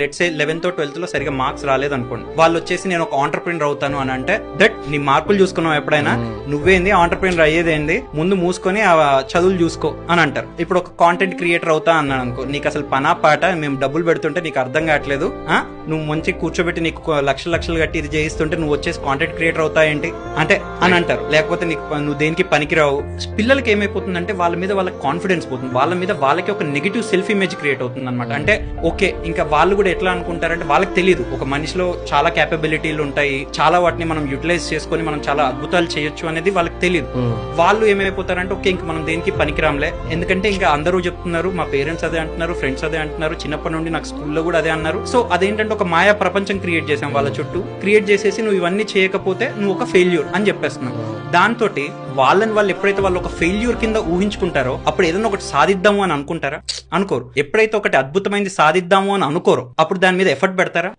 Let's say 11th 12th లో సరిగా marks రాలేదు అనుకోండి, వాళ్ళు వచ్చేసి నేను ఒక ఆంటర్ప్రినర్ అవుతాను అని అంటే, దట్ నీ మార్కులు చూసుకున్నావు ఎప్పుడైనా, నువ్వేంది ఆంటర్ప్రినర్ అయ్యేదేంది, ముందు మూసుకొని ఆ చదువులు చూసుకో అని అంటారు. ఇప్పుడు ఒక కాంటెంట్ క్రియేటర్ అవుతా అన్నాను అనుకో, నీకు అసలు పనా పాట, మేము డబ్బులు పెడుతుంటే నీకు అర్థం కావట్లేదు, నువ్వు మంచి కూర్చోబెట్టి నీకు లక్షలు కట్టి ఇది చేయిస్తుంటే నువ్వు వచ్చేసి కాంటెంట్ క్రియేటర్ అవుతా ఏంటి అంటే అని అంటారు. లేకపోతే నీకు నువ్వు దేనికి పనికిరావు. పిల్లలకి ఏమైపోతుందంటే వాళ్ళ మీద వాళ్ళకి కాన్ఫిడెన్స్ పోతుంది, వాళ్ళ మీద వాళ్ళకి ఒక నెగిటివ్ సెల్ఫ్ ఇమేజ్ క్రియేట్ అవుతుంది అనమాట. అంటే ఓకే, ఇంకా వాళ్ళు కూడా ఎట్లా అనుకుంటారంటే వాళ్ళకి తెలియదు ఒక మనిషిలో చాలా క్యాపబిలిటీలు ఉంటాయి, చాలా వాటిని మనం యూటిలైజ్ చేసుకొని మనం చాలా అద్భుతాలు చేయొచ్చు అనేది వాళ్ళకి తెలియదు. వాళ్ళు ఏమైపోతారంటే ఓకే, ఇంక మనం దేనికి పనికిరాంలే, ఎందుకంటే ఇంకా అందరూ చెప్తున్నారు, మా పేరెంట్స్ అదే అంటున్నారు, ఫ్రెండ్స్ అదే అంటున్నారు, చిన్నప్పటి నుండి నాకు స్కూల్లో కూడా అదే అన్నారు. సో అదేంటంటే ఒక మాయా ప్రపంచం క్రియేట్ చేసాం వాళ్ళ చుట్టూ. క్రియేట్ చేసేసి నువ్వు ఇవన్నీ చేయకపోతే నువ్వు ఒక ఫెయిల్యూర్ అని చెప్పేస్తున్నావు. దాంతో వాళ్ళు ఎప్పుడైతే వాళ్ళు ఒక ఫెయిల్యూర్ కింద ఊహించుకుంటారో అప్పుడు ఏదైనా ఒకటి సాధిద్దాము అని అనుకుంటారా? అనుకోరు. ఎప్పుడైతే ఒకటి అద్భుతమైనది సాధిద్దాము అని అనుకోరు అప్పుడు దాని మీద ఎఫర్ట్ పెడతారా?